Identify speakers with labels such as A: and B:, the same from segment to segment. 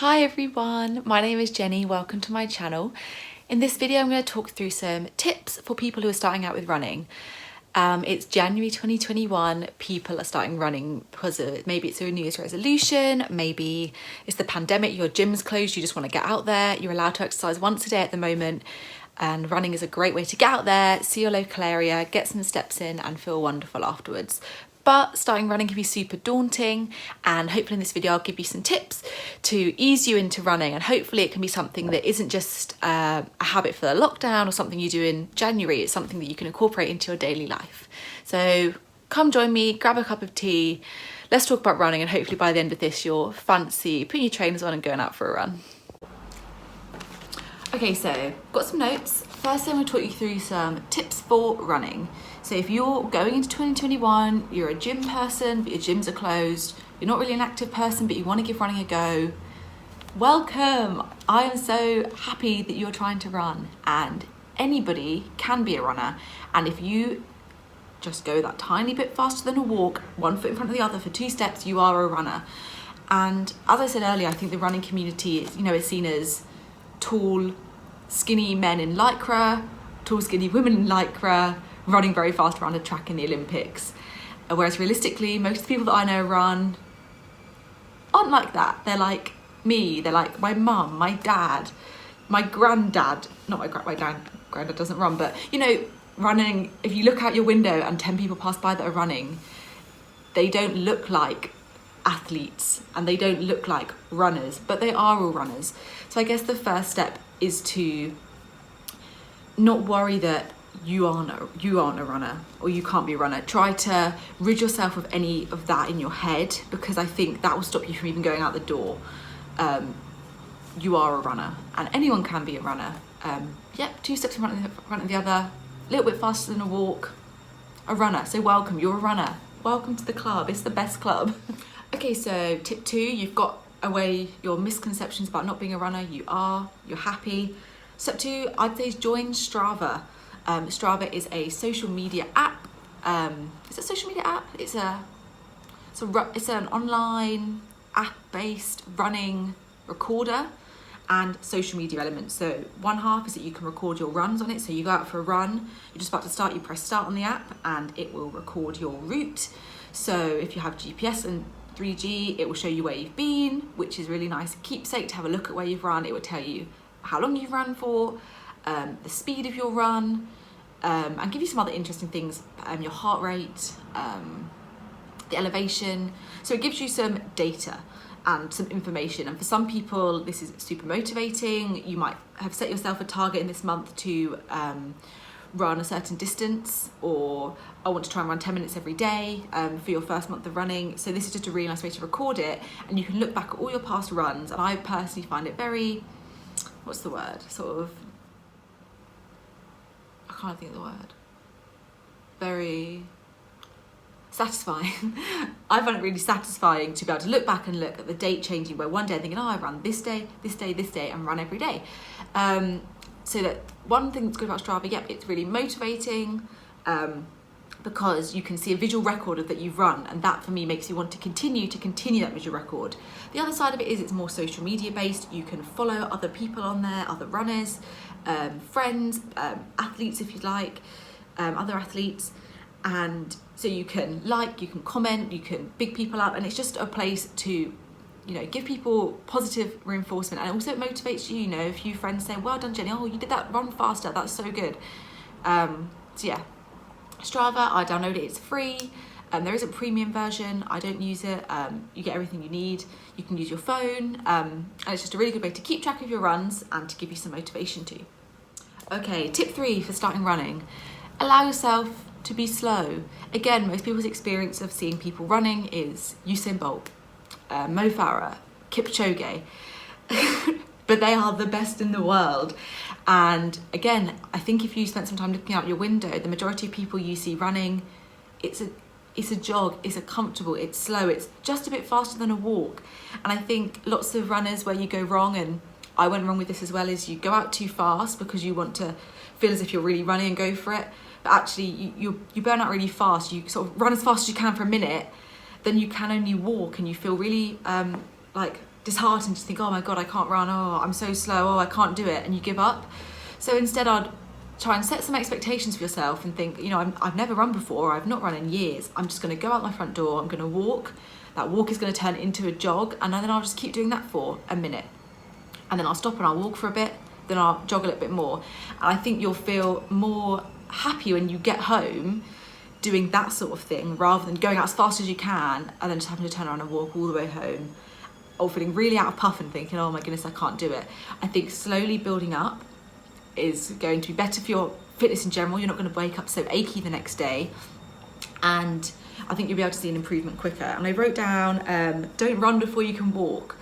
A: Hi everyone, my name is Jenny, welcome to my channel. In this video I'm going to talk through some tips for people who are starting out with running. It's January 2021, people are starting running because maybe it's a New Year's resolution, maybe it's the pandemic, your gym's closed, you just want to get out there, you're allowed to exercise once a day at the moment, and running is a great way to get out there, see your local area, get some steps in and feel wonderful afterwards. But starting running can be super daunting, and hopefully in this video I'll give you some tips to ease you into running, and hopefully it can be something that isn't just a habit for the lockdown or something you do in January, it's something that you can incorporate into your daily life. So come join me, grab a cup of tea, let's talk about running, and hopefully by the end of this you'll fancy putting your trainers on and going out for a run. Okay, so got some notes. First I'm going to talk you through some tips for running. So if you're going into 2021, you're a gym person, but your gyms are closed, you're not really an active person, but you want to give running a go, welcome! I am so happy that you're trying to run, and anybody can be a runner. And if you just go that tiny bit faster than a walk, one foot in front of the other for 2 steps, you are a runner. And as I said earlier, I think the running community is seen as tall, skinny men in lycra, tall, skinny women in lycra, running very fast around a track in the Olympics. Whereas realistically, most of the people that I know run aren't like that. They're like me, they're like my mum, my dad, my granddad, not my granddad doesn't run, but running, if you look out your window and 10 people pass by that are running, they don't look like athletes and they don't look like runners, but they are all runners. So I guess the first step is to not worry that you aren't a runner or you can't be a runner. Try to rid yourself of any of that in your head, because I think that will stop you from even going out the door. You are a runner and anyone can be a runner. 2 steps in front of the other, a little bit faster than a walk, a runner. So welcome, you're a runner. Welcome to the club, it's the best club. Okay, so tip 2, you've got away your misconceptions about not being a runner. You're happy. Step 2, I'd say, is join Strava. Strava is a social media app. Is it a social media app? It's an online app-based running recorder and social media elements. So one half is that you can record your runs on it. So you go out for a run, you're just about to start, you press start on the app and it will record your route. So if you have GPS and 3G, it will show you where you've been, which is really nice keepsake to have a look at where you've run. It will tell you how long you've run for, the speed of your run, and give you some other interesting things, your heart rate, the elevation. So it gives you some data and some information, and for some people this is super motivating. You might have set yourself a target in this month to run a certain distance, or I want to try and run 10 minutes every day for your first month of running. So this is just a really nice way to record it, and you can look back at all your past runs, and I personally find it very, what's the word, I can't think of the word, very satisfying. I find it really satisfying to be able to look back and look at the date changing, where one day I'm thinking, I ran this day, this day, this day, and run every day. So that one thing that's good about Strava, it's really motivating, because you can see a visual record of that you've run, and that for me makes you want to continue that visual record. The other side of it is it's more social media based. You can follow other people on there, other runners, friends, athletes if you'd like, other athletes, and so you can you can comment, you can big people up, and it's just a place to give people positive reinforcement, and also it motivates you. A few friends say, well done Jenny, oh you did that, run faster, that's so good. So yeah, Strava, I downloaded it, it's free. There is a premium version, I don't use it. You get everything you need. You can use your phone, and it's just a really good way to keep track of your runs and to give you some motivation too. Okay, tip 3 for starting running, allow yourself to be slow. Again, most people's experience of seeing people running is Usain Bolt, Mo Farah, Kipchoge, but they are the best in the world. And again, I think if you spent some time looking out your window, the majority of people you see running, it's a jog, it's a comfortable, it's slow, it's just a bit faster than a walk. And I think lots of runners where you go wrong, and I went wrong with this as well, is you go out too fast because you want to feel as if you're really running and go for it, but actually you burn out really fast. You sort of run as fast as you can for a minute, then you can only walk, and you feel really disheartened, just think, oh my God, I can't run, oh, I'm so slow, oh, I can't do it, and you give up. So instead I'd try and set some expectations for yourself and think, I've never run before, I've not run in years, I'm just going to go out my front door, I'm going to walk, that walk is going to turn into a jog, and then I'll just keep doing that for a minute. And then I'll stop and I'll walk for a bit, then I'll jog a little bit more. And I think you'll feel more happy when you get home doing that sort of thing, rather than going out as fast as you can and then just having to turn around and walk all the way home, or feeling really out of puff and thinking, oh my goodness, I can't do it. I think slowly building up is going to be better for your fitness in general. You're not going to wake up so achy the next day, and I think you'll be able to see an improvement quicker. And I wrote down, don't run before you can walk.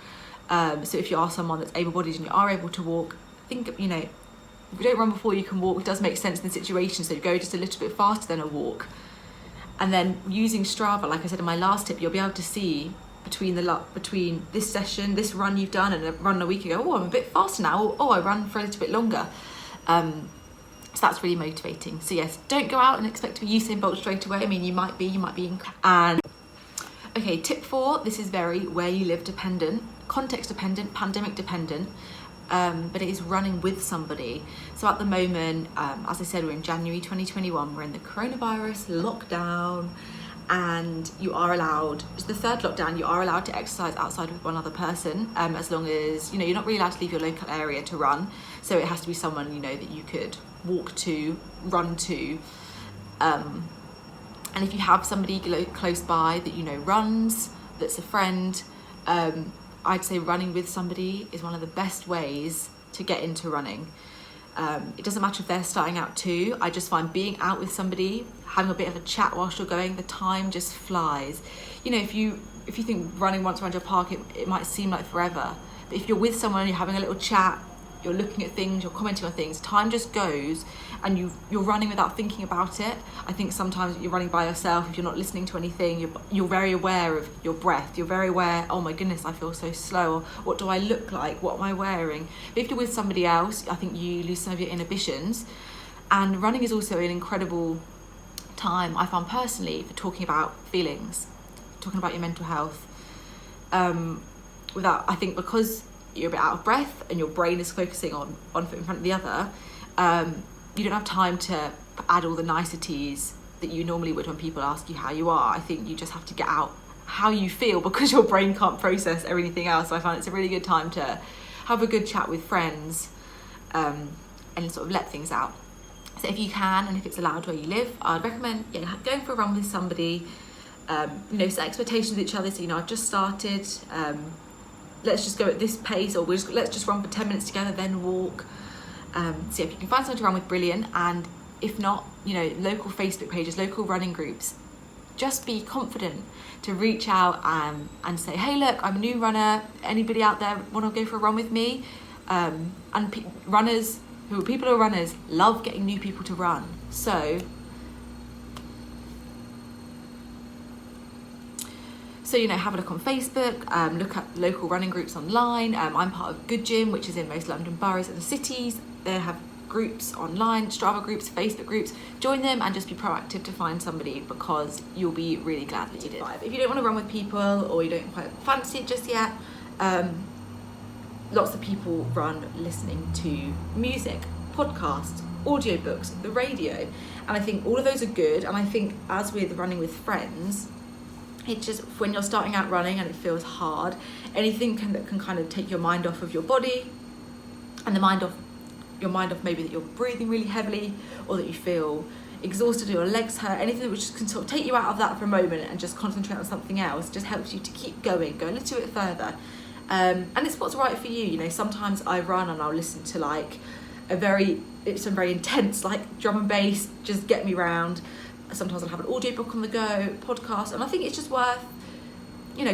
A: So if you are someone that's able-bodied and you are able to walk, think, if you don't run before you can walk, it does make sense in the situation, so you go just a little bit faster than a walk. And then using Strava, like I said in my last tip, you'll be able to see between this session, this run you've done, and a run a week ago, oh, I'm a bit faster now, oh, I run for a little bit longer. So that's really motivating. So yes, don't go out and expect to be Usain Bolt straight away. I mean, you might be. And okay, tip 4, this is very where you live dependent, context dependent, pandemic dependent, but it is running with somebody. So at the moment, as I said, we're in January 2021, we're in the coronavirus lockdown, and you are allowed, it's the 3rd lockdown, you are allowed to exercise outside with one other person, as long as, you're not really allowed to leave your local area to run. So it has to be someone, that you could walk to, run to. And if you have somebody close by that runs, that's a friend, I'd say running with somebody is one of the best ways to get into running. It doesn't matter if they're starting out too. I just find being out with somebody, having a bit of a chat whilst you're going, the time just flies. If you think running once around your park, it might seem like forever. But if you're with someone and you're having a little chat, you're looking at things, you're commenting on things, time just goes, and you're running without thinking about it. I think sometimes you're running by yourself, if you're not listening to anything, you're very aware of your breath, you're very aware, oh my goodness, I feel so slow, or what do I look like, what am I wearing? But if you're with somebody else, I think you lose some of your inhibitions. And running is also an incredible time, I found personally, for talking about feelings, talking about your mental health, I think because you're a bit out of breath and your brain is focusing on one foot in front of the other, you don't have time to add all the niceties that you normally would when people ask you how you are. I think you just have to get out how you feel, because your brain can't process everything else. So I find it's a really good time to have a good chat with friends, and sort of let things out. So if you can, and if it's allowed where you live, I'd recommend going for a run with somebody, set expectations with each other. So I've just started, let's just go at this pace, or let's just run for 10 minutes together, then walk. So if you can find someone to run with, brilliant. And if not, local Facebook pages, local running groups, just be confident to reach out and say, hey, look, I'm a new runner. Anybody out there want to go for a run with me? And people who are runners love getting new people to run. So have a look on Facebook, look at local running groups online. I'm part of Good Gym, which is in most London boroughs and cities. They have groups online, Strava groups, Facebook groups. Join them and just be proactive to find somebody, because you'll be really glad that you did. If you don't want to run with people, or you don't quite fancy it just yet, lots of people run listening to music, podcasts, audiobooks, the radio. And I think all of those are good. And I think as with running with friends, it's just when you're starting out running and it feels hard, anything that can kind of take your mind off of your body, and your mind off maybe that you're breathing really heavily, or that you feel exhausted, or your legs hurt, anything which can sort of take you out of that for a moment and just concentrate on something else, just helps you to keep going, go a little bit further. And it's what's right for you. Sometimes I run and I'll listen to some very intense drum and bass, just get me round. Sometimes I'll have an audiobook on the go, podcast, and I think it's just worth,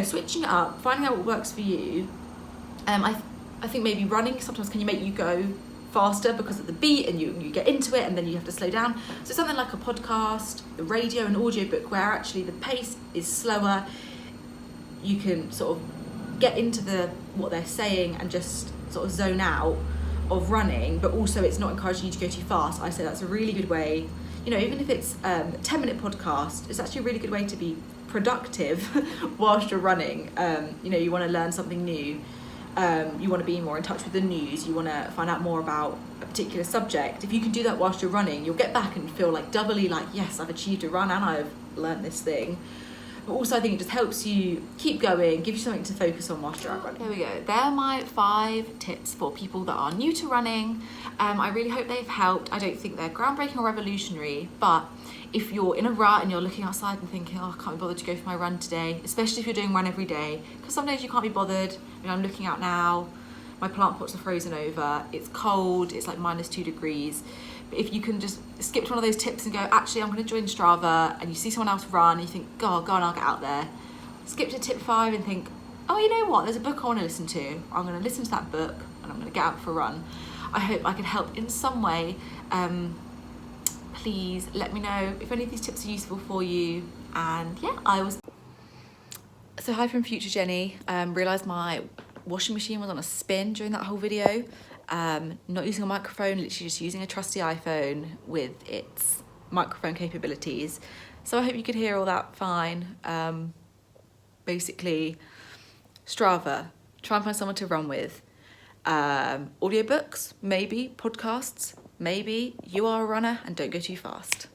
A: switching it up, finding out what works for you. I think maybe running sometimes can make you go faster because of the beat, and you get into it, and then you have to slow down. So something like a podcast, the radio, an audiobook, where actually the pace is slower, you can sort of get into what they're saying and just sort of zone out of running, but also it's not encouraging you to go too fast. I say that's a really good way. Even if it's a 10-minute podcast, it's actually a really good way to be productive whilst you're running. You want to learn something new. you want to be more in touch with the news, you want to find out more about a particular subject, if you can do that whilst you're running, you'll get back and feel like doubly like, yes, I've achieved a run and I've learned this thing. But also I think it just helps you keep going, gives you something to focus on whilst you're out running. There we go. They're my 5 tips for people that are new to running. I really hope they've helped. I don't think they're groundbreaking or revolutionary, but if you're in a rut and you're looking outside and thinking, oh, I can't be bothered to go for my run today, especially if you're doing run every day, because some days you can't be bothered. I mean, I'm looking out now, my plant pots are frozen over, it's cold, it's like -2 degrees. But if you can just skip to one of those tips and go, actually, I'm going to join Strava, and you see someone else run and you think, go on, I'll get out there. Skip to tip 5 and think, oh, you know what, there's a book I want to listen to. I'm going to listen to that book and I'm going to get out for a run. I hope I can help in some way. Please let me know if any of these tips are useful for you. And yeah, So hi from future Jenny. Realised my washing machine was on a spin during that whole video. Not using a microphone, literally just using a trusty iPhone with its microphone capabilities. So I hope you could hear all that fine. Basically, Strava, try and find someone to run with. Audiobooks, maybe. Podcasts, maybe. You are a runner and don't go too fast.